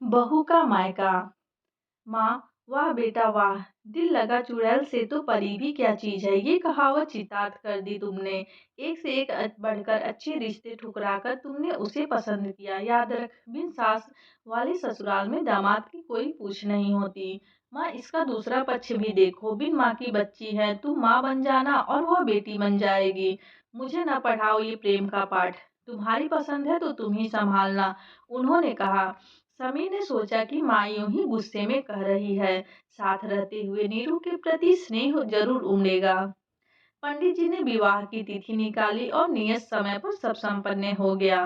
बहू का मायका। माँ, वाह बेटा वाह, दिल लगा चुड़ैल से तो परी भी क्या चीज है। ये कहावत चितार्थ कर दी तुमने। एक से एक बढ़कर अच्छे रिश्ते ठुकराकर तुमने उसे पसंद किया। याद रख, बिन सास वाले ससुराल में दामाद की कोई पूछ नहीं होती। माँ, इसका दूसरा पक्ष भी देखो। बिन माँ की बच्ची है, तुम माँ बन जाना और वह बेटी बन जाएगी। मुझे न पढ़ाओ ये प्रेम का पाठ। तुम्हारी पसंद है तो तुम ही संभालना, उन्होंने कहा। समीर ने सोचा कि माँ यूं ही गुस्से में कह रही है, साथ रहते हुए नीरू के प्रति स्नेह जरूर उमड़ेगा। पंडित जी ने विवाह की तिथि निकाली और नियत समय पर सब संपन्न हो गया।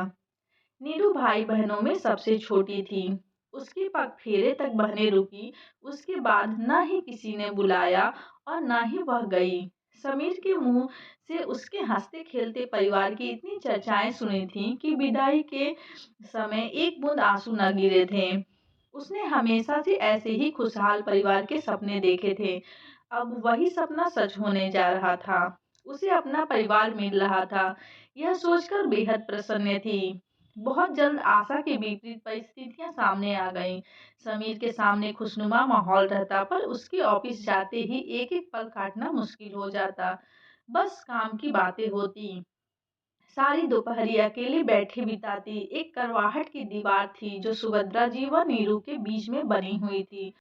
नीरू भाई बहनों में सबसे छोटी थी। उसके पग फेरे तक बहने रुकी। उसके बाद न ही किसी ने बुलाया और न ही वह गई। समीर के मुंह से उसके हंसते खेलते परिवार की इतनी चर्चाएं सुनी थी कि विदाई के समय एक बूंद आंसू न गिरे थे। उसने हमेशा से ऐसे ही खुशहाल परिवार के सपने देखे थे। अब वही सपना सच होने जा रहा था। उसे अपना परिवार मिल रहा था। यह सोचकर बेहद प्रसन्न थी। बहुत जल्द आशा के विपरीत परिस्थितियां सामने आ गईं। समीर के सामने खुशनुमा माहौल रहता, पर उसके ऑफिस जाते ही एक एक पल काटना मुश्किल हो जाता। बस काम की बातें होती। सारी दोपहरी अकेले बैठे बिताती। एक करवाहट की दीवार थी जो सुभद्रा जी व नीरू के बीच में बनी हुई थी।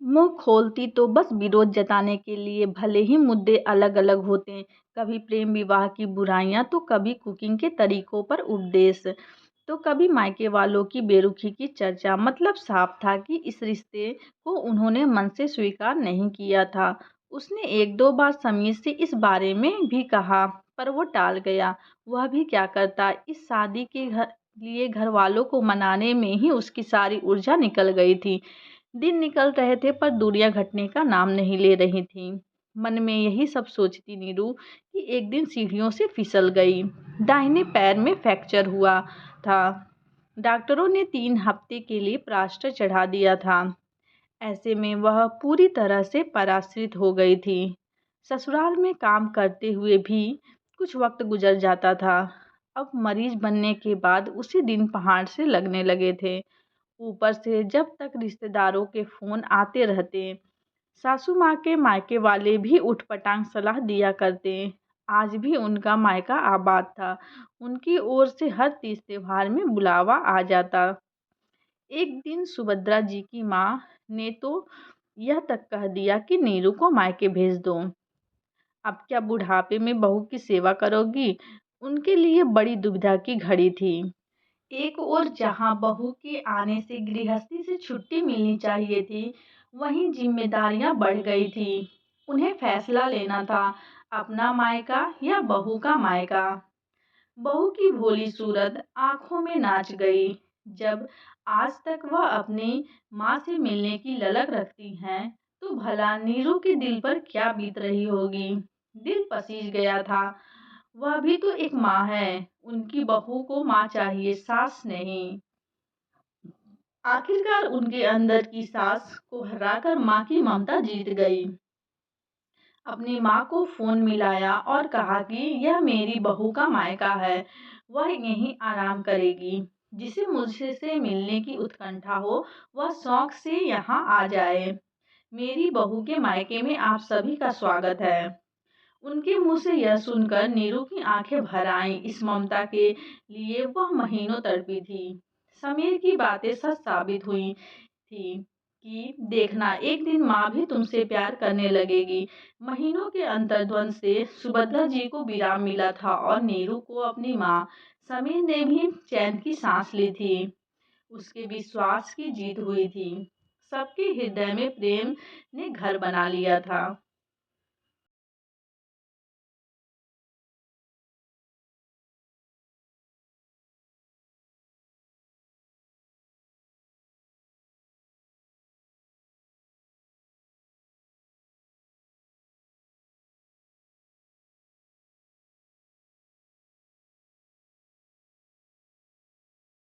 मुंह खोलती तो बस विरोध जताने के लिए, भले ही मुद्दे अलग अलग होते। कभी प्रेम विवाह की बुराइयां, तो कभी कुकिंग के तरीकों पर उपदेश, तो कभी मायके वालों की बेरुखी की चर्चा। मतलब साफ था कि इस रिश्ते को उन्होंने मन से स्वीकार नहीं किया था। उसने एक दो बार समीर से इस बारे में भी कहा, पर वो टाल गया। वह भी क्या करता, इस शादी के लिए घर वालों को मनाने में ही उसकी सारी ऊर्जा निकल गई थी। दिन निकल रहे थे पर दूरियां घटने का नाम नहीं ले रही थीं। मन में यही सब सोचती नीरू कि एक दिन सीढ़ियों से फिसल गई। दाहिने पैर में फ्रैक्चर हुआ था। डॉक्टरों ने 3 हफ्ते के लिए प्लास्टर चढ़ा दिया था। ऐसे में वह पूरी तरह से पराश्रित हो गई थी। ससुराल में काम करते हुए भी कुछ वक्त गुजर जाता था। अब मरीज बनने के बाद उसे दिन पहाड़ से लगने लगे थे। ऊपर से जब तक रिश्तेदारों के फोन आते रहते। सासू माँ के मायके वाले भी उठपटांग सलाह दिया करते। आज भी उनका मायका आबाद था। उनकी ओर से हर तीज त्योहार में बुलावा आ जाता। एक दिन सुभद्रा जी की माँ ने तो यह तक कह दिया कि नीरू को मायके भेज दो। अब क्या बुढ़ापे में बहू की सेवा करोगी। उनके लिए बड़ी दुविधा की घड़ी थी। एक ओर जहां बहू के आने से गृहस्थी से छुट्टी मिलनी चाहिए थी, वहीं जिम्मेदारियां बढ़ गई थी। उन्हें फैसला लेना था, अपना मायका या बहू का मायका। बहू की भोली सूरत आंखों में नाच गई। जब आज तक वह अपनी माँ से मिलने की ललक रखती हैं, तो भला नीरू के दिल पर क्या बीत रही होगी। दिल पसीज गया था। वह भी तो एक माँ है। उनकी बहू को माँ चाहिए, सास नहीं। आखिरकार उनके अंदर की सास को हराकर माँ की ममता जीत गई। अपनी माँ को फोन मिलाया और कहा कि यह मेरी बहू का मायका है। वह यहीं आराम करेगी। जिसे मुझसे से मिलने की उत्कंठा हो, वह शौक से यहाँ आ जाए। मेरी बहू के मायके में आप सभी का स्वागत है। उनके मुंह से यह सुनकर नीरू की आंखें भर आईं। इस ममता के लिए वह महीनों तड़पी थी। समीर की बातें सच साबित हुई थी कि देखना, एक दिन माँ भी तुमसे प्यार करने लगेगी। महीनों के अंतर्द्वंद से सुभद्रा जी को विराम मिला था और नीरू को अपनी माँ। समीर ने भी चैन की सांस ली थी। उसके विश्वास की जीत हुई थी। सबके हृदय में प्रेम ने घर बना लिया था।